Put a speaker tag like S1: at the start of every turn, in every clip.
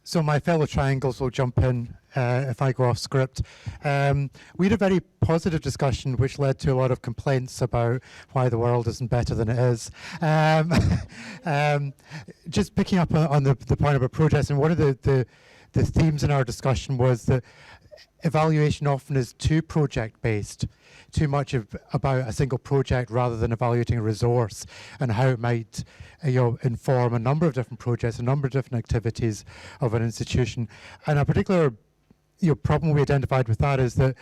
S1: So my fellow triangles will jump in if I go off script. We had a very positive discussion which led to a lot of complaints about why the world isn't better than it is. Just picking up on the point about projects, and one of the themes in our discussion was that evaluation often is too project-based, too much about a single project rather than evaluating a resource and how it might inform a number of different projects, a number of different activities of an institution. And a particular problem we identified with that is that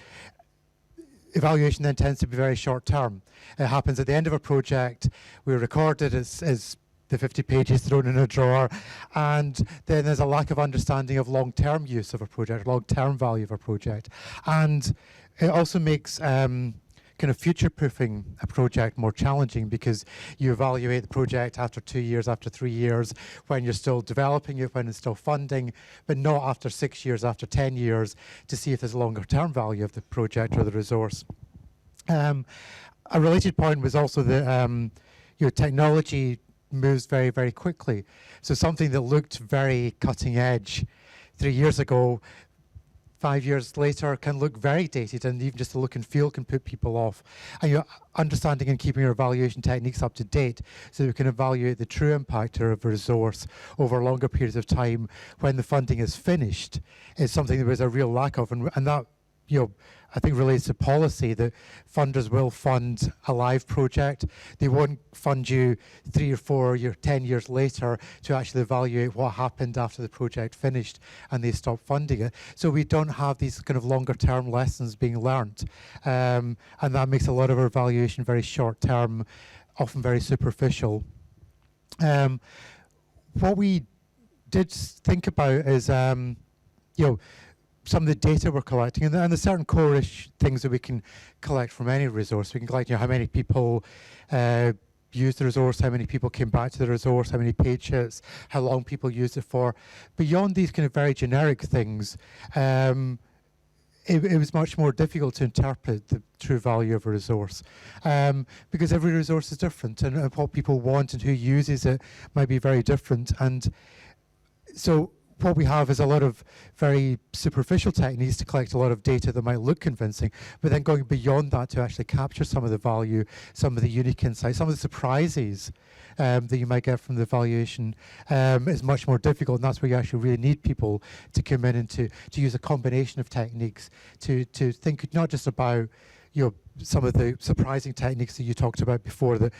S1: evaluation then tends to be very short-term. It happens at the end of a project, we record it as the 50 pages thrown in a drawer, and then there's a lack of understanding of long-term use of a project, long-term value of a project. And it also makes kind of future-proofing a project more challenging, because you evaluate the project after 2 years, after 3 years, when you're still developing it, when it's still funding, but not after 6 years, after 10 years, to see if there's a longer-term value of the project or the resource. A related point was also that technology moves very, very quickly. So something that looked very cutting edge 3 years ago, 5 years later can look very dated, and even just the look and feel can put people off. And you're understanding and keeping your evaluation techniques up to date so we can evaluate the true impact of a resource over longer periods of time when the funding is finished is something there was a real lack of. And that, I think relates to policy, that funders will fund a live project. They won't fund you 3 or 4 or 10 years later to actually evaluate what happened after the project finished and they stop funding it. So we don't have these kind of longer term lessons being learned. And that makes a lot of our evaluation very short term, often very superficial. What we did think about is, some of the data we're collecting, and there's certain core-ish things that we can collect from any resource. We can collect how many people used the resource, how many people came back to the resource, how many page hits, how long people used it for. Beyond these kind of very generic things, it was much more difficult to interpret the true value of a resource, because every resource is different, and what people want and who uses it might be very different. And so what we have is a lot of very superficial techniques to collect a lot of data that might look convincing, but then going beyond that to actually capture some of the value, some of the unique insights, some of the surprises that you might get from the evaluation is much more difficult. And that's where you actually really need people to come in and to use a combination of techniques to think not just about some of the surprising techniques that you talked about before that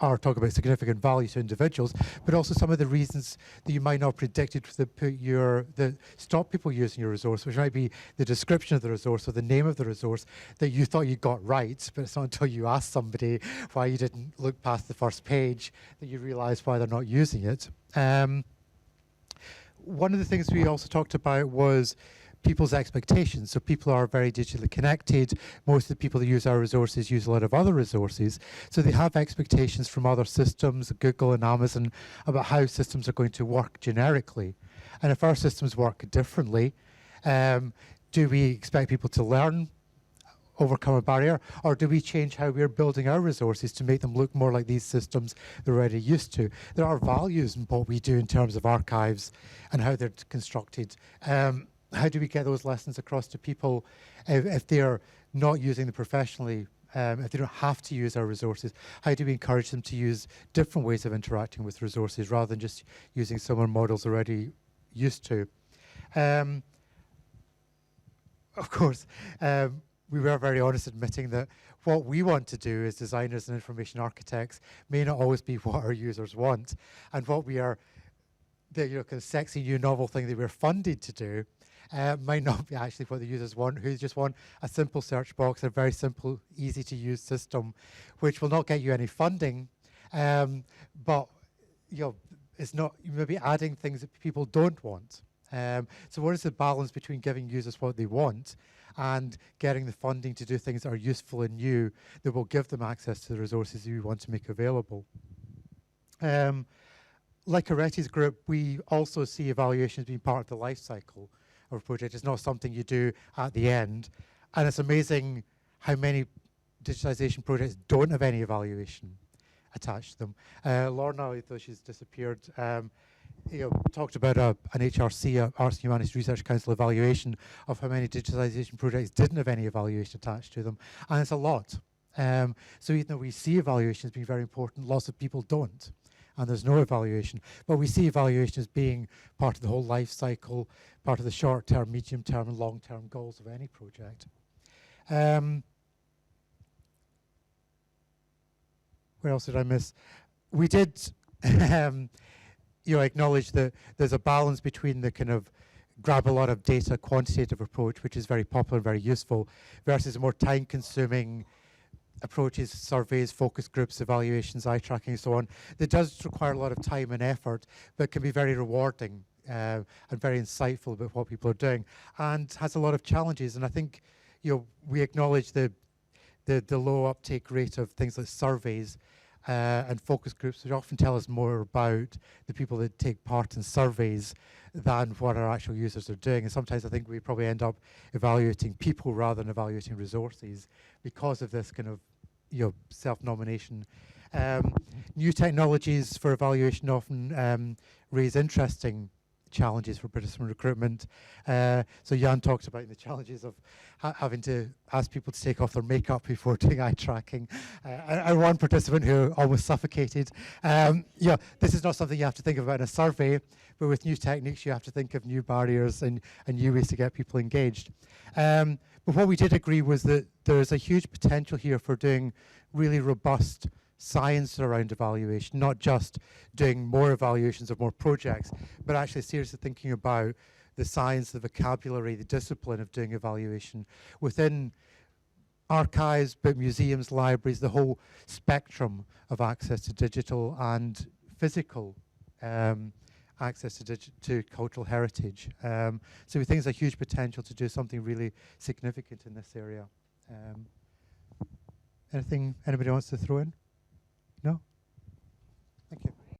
S1: are talking about significant value to individuals, but also some of the reasons that you might not have predicted that stop people using your resource, which might be the description of the resource or the name of the resource that you thought you got right, but it's not until you ask somebody why you didn't look past the first page that you realize why they're not using it. One of the things we also talked about was people's expectations. So people are very digitally connected. Most of the people that use our resources use a lot of other resources. So they have expectations from other systems, Google and Amazon, about how systems are going to work generically. And if our systems work differently, do we expect people to learn, overcome a barrier, or do we change how we're building our resources to make them look more like these systems they're already used to? There are values in what we do in terms of archives and how they're constructed. How do we get those lessons across to people if they're not using them professionally, if they don't have to use our resources? How do we encourage them to use different ways of interacting with resources rather than just using similar models already used to? Of course, we were very honest admitting that what we want to do as designers and information architects may not always be what our users want. And what we are, the kind of sexy new novel thing that we're funded to do, might not be actually what the users want, who just want a simple search box, a very simple, easy to use system, which will not get you any funding, but it's not, you may be adding things that people don't want. So what is the balance between giving users what they want and getting the funding to do things that are useful and new that will give them access to the resources you want to make available? Like Aretti's group, we also see evaluation as being part of the life cycle of a project. It's not something you do at the end. And it's amazing how many digitization projects don't have any evaluation attached to them. Lorna, though she's disappeared, talked about an HRC, Arts and Humanities Research Council evaluation of how many digitalisation projects didn't have any evaluation attached to them, and it's a lot. So even though we see evaluation as being very important, lots of people don't, and there's no evaluation. But we see evaluation as being part of the whole life cycle, part of the short-term, medium-term, and long-term goals of any project. Where else did I miss? We did acknowledge that there's a balance between the kind of grab a lot of data quantitative approach, which is very popular and very useful, versus a more time-consuming approaches, surveys, focus groups, evaluations, eye tracking, and so on. That does require a lot of time and effort, but can be very rewarding and very insightful about what people are doing, and has a lot of challenges. And I think we acknowledge the low uptake rate of things like surveys and focus groups, which often tell us more about the people that take part in surveys than what our actual users are doing. And sometimes I think we probably end up evaluating people rather than evaluating resources because of this kind of self-nomination. New technologies for evaluation often raise interesting challenges for participant recruitment. So Jan talked about the challenges of having to ask people to take off their makeup before doing eye tracking. And one participant who almost suffocated. This is not something you have to think about in a survey, but with new techniques you have to think of new barriers and new ways to get people engaged. But what we did agree was that there's a huge potential here for doing really robust science around evaluation, not just doing more evaluations of more projects, but actually seriously thinking about the science, the vocabulary, the discipline of doing evaluation within archives, but museums, libraries, the whole spectrum of access to digital and physical access to cultural heritage. So we think there's a huge potential to do something really significant in this area. Anything anybody wants to throw in?